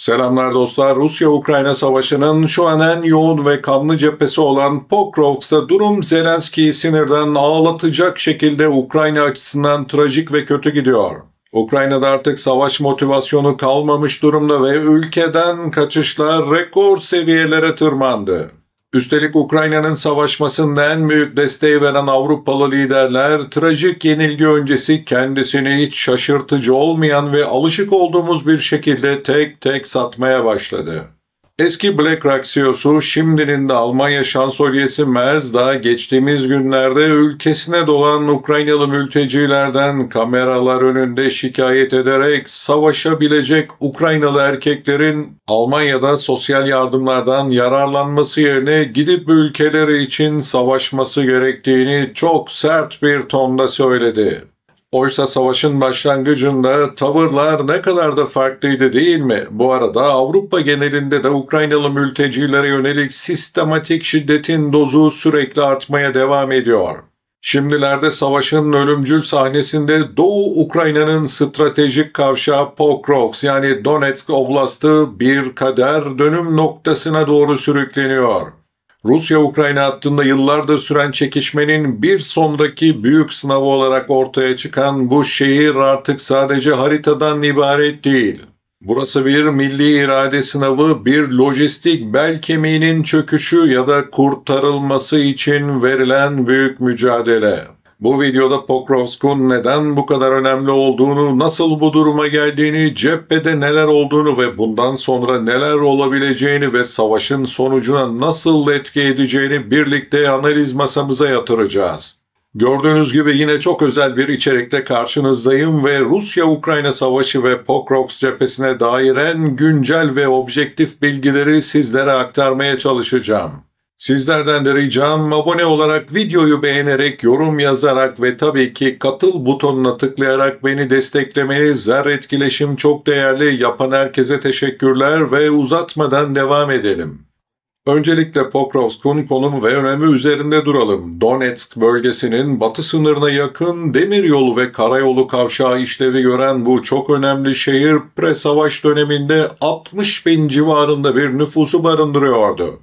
Selamlar dostlar. Rusya-Ukrayna savaşının şu an en yoğun ve kanlı cephesi olan Pokrovsk'ta durum Zelenski'yi sinirden ağlatacak şekilde Ukrayna açısından trajik ve kötü gidiyor. Ukrayna'da artık savaş motivasyonu kalmamış durumda ve ülkeden kaçışlar rekor seviyelere tırmandı. Üstelik Ukrayna'nın savaşmasında en büyük desteği veren Avrupalı liderler trajik yenilgi öncesi kendisini hiç şaşırtıcı olmayan ve alışık olduğumuz bir şekilde tek tek satmaya başladı. Eski BlackRock CEO'su, şimdinin de Almanya şansölyesi Merz da geçtiğimiz günlerde ülkesine dolan Ukraynalı mültecilerden kameralar önünde şikayet ederek savaşabilecek Ukraynalı erkeklerin Almanya'da sosyal yardımlardan yararlanması yerine gidip ülkeleri için savaşması gerektiğini çok sert bir tonda söyledi. Oysa savaşın başlangıcında tavırlar ne kadar da farklıydı değil mi? Bu arada Avrupa genelinde de Ukraynalı mültecilere yönelik sistematik şiddetin dozu sürekli artmaya devam ediyor. Şimdilerde savaşın ölümcül sahnesinde Doğu Ukrayna'nın stratejik kavşağı Pokrovsk yani Donetsk Oblastı bir kader dönüm noktasına doğru sürükleniyor. Rusya-Ukrayna hattında yıllardır süren çekişmenin bir sonraki büyük sınavı olarak ortaya çıkan bu şehir artık sadece haritadan ibaret değil. Burası bir milli irade sınavı, bir lojistik bel kemiğinin çöküşü ya da kurtarılması için verilen büyük mücadele. Bu videoda Pokrovsk'un neden bu kadar önemli olduğunu, nasıl bu duruma geldiğini, cephede neler olduğunu ve bundan sonra neler olabileceğini ve savaşın sonucuna nasıl etki edeceğini birlikte analiz masamıza yatıracağız. Gördüğünüz gibi yine çok özel bir içerikte karşınızdayım ve Rusya-Ukrayna savaşı ve Pokrovsk cephesine dair en güncel ve objektif bilgileri sizlere aktarmaya çalışacağım. Sizlerden de ricam abone olarak, videoyu beğenerek, yorum yazarak ve tabii ki katıl butonuna tıklayarak beni desteklemeniz. Her etkileşim çok değerli. Yapan herkese teşekkürler ve uzatmadan devam edelim. Öncelikle Pokrovsk'un konumu ve önemi üzerinde duralım. Donetsk bölgesinin batı sınırına yakın demiryolu ve karayolu kavşağı işlevi gören bu çok önemli şehir pre-savaş döneminde 60 bin civarında bir nüfusu barındırıyordu.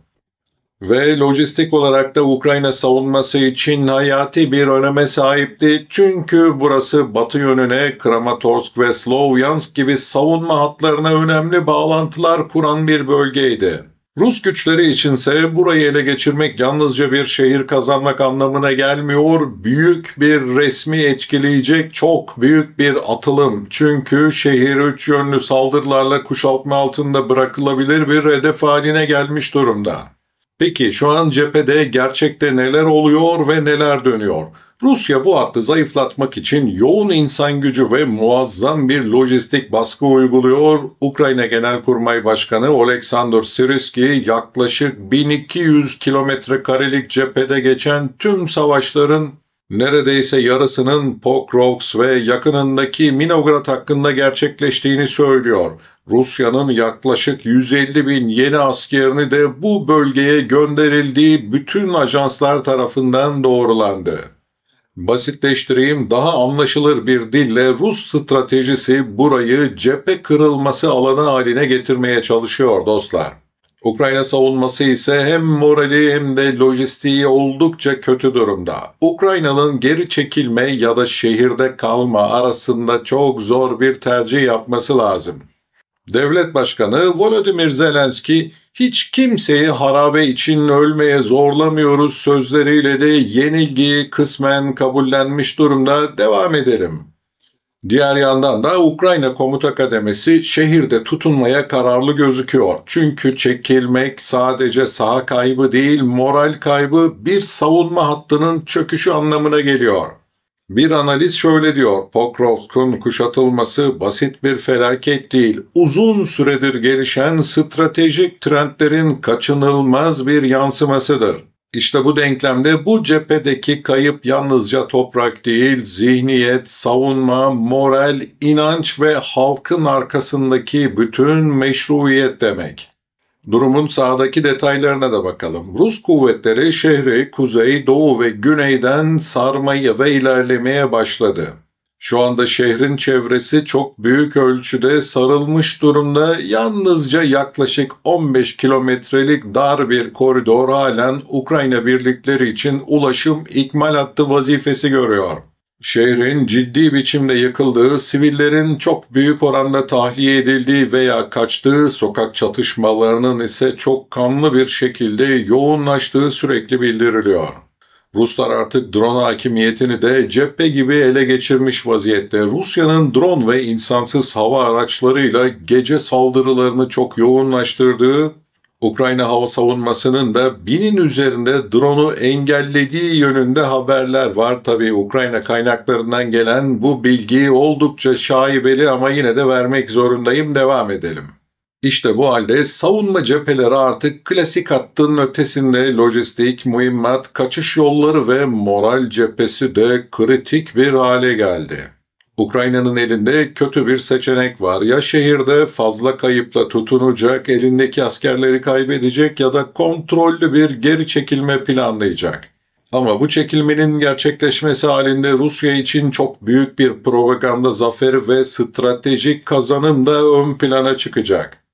Ve lojistik olarak da Ukrayna savunması için hayati bir öneme sahipti. Çünkü burası batı yönüne Kramatorsk ve Slovyansk gibi savunma hatlarına önemli bağlantılar kuran bir bölgeydi. Rus güçleri içinse burayı ele geçirmek yalnızca bir şehir kazanmak anlamına gelmiyor, büyük bir resmi etkileyecek çok büyük bir atılım. Çünkü şehir üç yönlü saldırılarla kuşatma altında bırakılabilir bir hedef haline gelmiş durumda. Peki şu an cephede gerçekte neler oluyor ve neler dönüyor? Rusya bu hattı zayıflatmak için yoğun insan gücü ve muazzam bir lojistik baskı uyguluyor. Ukrayna Genelkurmay Başkanı Oleksandr Syrskyi yaklaşık 1200 kilometrekarelik cephede geçen tüm savaşların neredeyse yarısının Pokrovsk ve yakınındaki Minograd hakkında gerçekleştiğini söylüyor. Rusya'nın yaklaşık 150 bin yeni askerini de bu bölgeye gönderildiği bütün ajanslar tarafından doğrulandı. Basitleştireyim, daha anlaşılır bir dille Rus stratejisi burayı cephe kırılması alanı haline getirmeye çalışıyor dostlar. Ukrayna savunması ise hem morali hem de lojistiği oldukça kötü durumda. Ukrayna'nın geri çekilme ya da şehirde kalma arasında çok zor bir tercih yapması lazım. Devlet Başkanı Volodymyr Zelenski, hiç kimseyi harabe için ölmeye zorlamıyoruz sözleriyle de yenilgiyi kısmen kabullenmiş durumda. Devam edelim. Diğer yandan da Ukrayna Komuta Kademesi şehirde tutunmaya kararlı gözüküyor. Çünkü çekilmek sadece saha kaybı değil, moral kaybı, bir savunma hattının çöküşü anlamına geliyor. Bir analiz şöyle diyor: Pokrovsk'un kuşatılması basit bir felaket değil, uzun süredir gelişen stratejik trendlerin kaçınılmaz bir yansımasıdır. İşte bu denklemde bu cephedeki kayıp yalnızca toprak değil, zihniyet, savunma, moral, inanç ve halkın arkasındaki bütün meşruiyet demek. Durumun sahadaki detaylarına da bakalım. Rus kuvvetleri şehri kuzey, doğu ve güneyden sarmaya ve ilerlemeye başladı. Şu anda şehrin çevresi çok büyük ölçüde sarılmış durumda. Yalnızca yaklaşık 15 kilometrelik dar bir koridor halen Ukrayna birlikleri için ulaşım ikmal hattı vazifesi görüyor. Şehrin ciddi biçimde yıkıldığı, sivillerin çok büyük oranda tahliye edildiği veya kaçtığı, sokak çatışmalarının ise çok kanlı bir şekilde yoğunlaştığı sürekli bildiriliyor. Ruslar artık drone hakimiyetini de cephe gibi ele geçirmiş vaziyette. Rusya'nın drone ve insansız hava araçlarıyla gece saldırılarını çok yoğunlaştırdığı, Ukrayna hava savunmasının da 1000'in üzerinde drone'u engellediği yönünde haberler var. Tabii Ukrayna kaynaklarından gelen bu bilgi oldukça şaibeli ama yine de vermek zorundayım, devam edelim. İşte bu halde savunma cepheleri artık klasik hattın ötesinde lojistik, mühimmat, kaçış yolları ve moral cephesi de kritik bir hale geldi. Ukrayna'nın elinde kötü bir seçenek var. Ya şehirde fazla kayıpla tutunacak, elindeki askerleri kaybedecek ya da kontrollü bir geri çekilme planlayacak. Ama bu çekilmenin gerçekleşmesi halinde Rusya için çok büyük bir propaganda zaferi ve stratejik kazanım da ön plana çıkacak.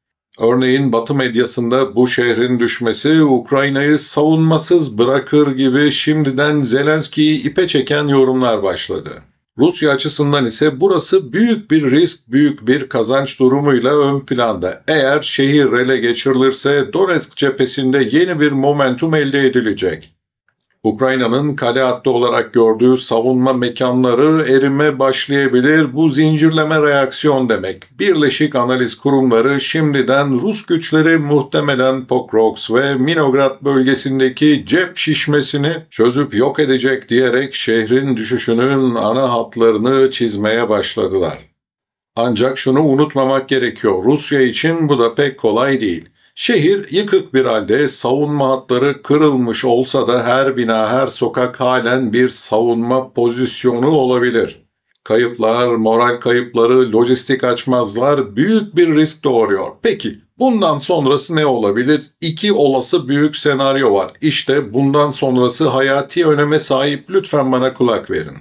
Örneğin Batı medyasında bu şehrin düşmesi Ukrayna'yı savunmasız bırakır gibi şimdiden Zelenski'yi ipe çeken yorumlar başladı. Rusya açısından ise burası büyük bir risk, büyük bir kazanç durumuyla ön planda. Eğer şehir ele geçirilirse Donetsk cephesinde yeni bir momentum elde edilecek. Ukrayna'nın kale hattı olarak gördüğü savunma mekanları erime başlayabilir. Bu zincirleme reaksiyon demek. Birleşik Analiz Kurumları şimdiden Rus güçleri muhtemelen Pokrovsk ve Minograd bölgesindeki cep şişmesini çözüp yok edecek diyerek şehrin düşüşünün ana hatlarını çizmeye başladılar. Ancak şunu unutmamak gerekiyor. Rusya için bu da pek kolay değil. Şehir yıkık bir halde, savunma hatları kırılmış olsa da her bina, her sokak halen bir savunma pozisyonu olabilir. Kayıplar, moral kayıpları, lojistik açmazlar büyük bir risk doğuruyor. Peki bundan sonrası ne olabilir? İki olası büyük senaryo var. İşte bundan sonrası hayati öneme sahip, lütfen bana kulak verin.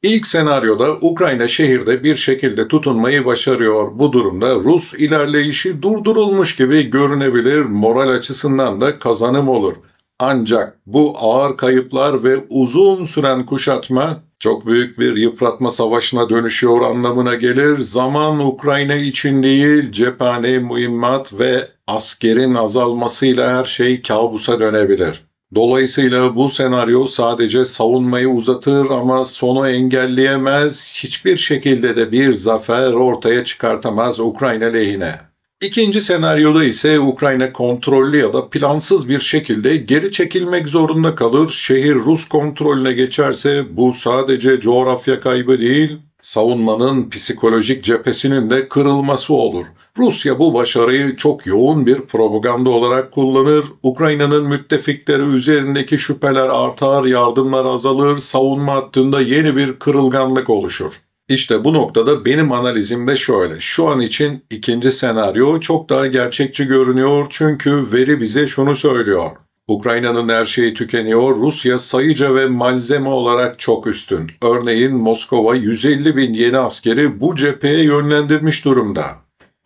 İlk senaryoda Ukrayna şehirde bir şekilde tutunmayı başarıyor. Bu durumda Rus ilerleyişi durdurulmuş gibi görünebilir, moral açısından da kazanım olur. Ancak bu ağır kayıplar ve uzun süren kuşatma çok büyük bir yıpratma savaşına dönüşüyor anlamına gelir. Zaman Ukrayna için değil, cephane, mühimmat ve askerin azalmasıyla her şey kabusa dönebilir. Dolayısıyla bu senaryo sadece savunmayı uzatır ama sonu engelleyemez, hiçbir şekilde de bir zafer ortaya çıkartamaz Ukrayna lehine. İkinci senaryoda ise Ukrayna kontrollü ya da plansız bir şekilde geri çekilmek zorunda kalır. Şehir Rus kontrolüne geçerse bu sadece coğrafya kaybı değil, savunmanın psikolojik cephesinin de kırılması olur. Rusya bu başarıyı çok yoğun bir propaganda olarak kullanır. Ukrayna'nın müttefikleri üzerindeki şüpheler artar, yardımlar azalır, savunma hattında yeni bir kırılganlık oluşur. İşte bu noktada benim analizim de şöyle. Şu an için ikinci senaryo çok daha gerçekçi görünüyor çünkü veri bize şunu söylüyor. Ukrayna'nın her şeyi tükeniyor, Rusya sayıca ve malzeme olarak çok üstün. Örneğin Moskova 150 bin yeni askeri bu cepheye yönlendirmiş durumda.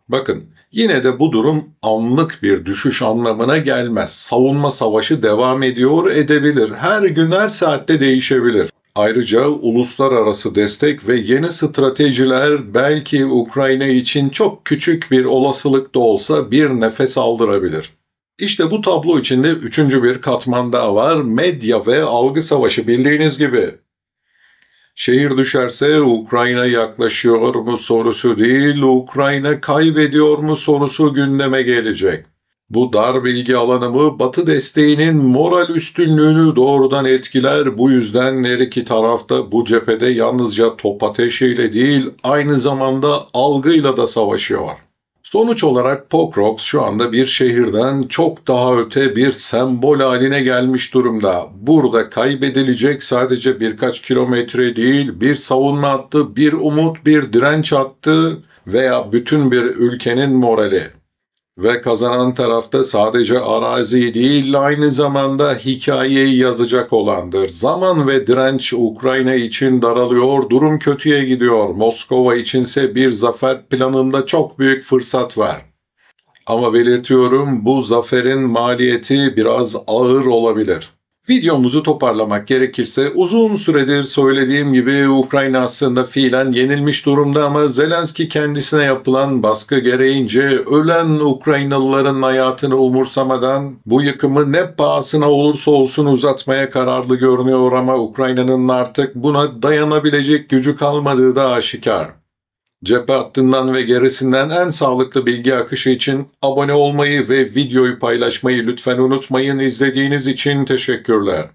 Bakın, yine de bu durum anlık bir düşüş anlamına gelmez. Savunma savaşı devam ediyor, edebilir. Her gün, her saatte değişebilir. Ayrıca uluslararası destek ve yeni stratejiler belki Ukrayna için çok küçük bir olasılık da olsa bir nefes aldırabilir. İşte bu tablo içinde üçüncü bir katman daha var. Medya ve algı savaşı, bildiğiniz gibi. Şehir düşerse Ukrayna yaklaşıyor mu sorusu değil, Ukrayna kaybediyor mu sorusu gündeme gelecek. Bu dar bilgi alanımı Batı desteğinin moral üstünlüğünü doğrudan etkiler. Bu yüzden her iki tarafta bu cephede yalnızca top ateşiyle değil, aynı zamanda algıyla da savaşıyor. Sonuç olarak Pokrovsk şu anda bir şehirden çok daha öte bir sembol haline gelmiş durumda. Burada kaybedilecek sadece birkaç kilometre değil, bir savunma hattı, bir umut, bir direnç hattı veya bütün bir ülkenin morali. Ve kazanan tarafta sadece arazi değil, aynı zamanda hikayeyi yazacak olandır. Zaman ve direnç Ukrayna için daralıyor, durum kötüye gidiyor. Moskova içinse bir zafer planında çok büyük fırsat var. Ama belirtiyorum, bu zaferin maliyeti biraz ağır olabilir. Videomuzu toparlamak gerekirse uzun süredir söylediğim gibi Ukrayna aslında fiilen yenilmiş durumda ama Zelenski kendisine yapılan baskı gereğince ölen Ukraynalıların hayatını umursamadan bu yıkımı ne pahasına olursa olsun uzatmaya kararlı görünüyor ama Ukrayna'nın artık buna dayanabilecek gücü kalmadığı da aşikar. Cephe hattından ve gerisinden en sağlıklı bilgi akışı için abone olmayı ve videoyu paylaşmayı lütfen unutmayın. İzlediğiniz için teşekkürler.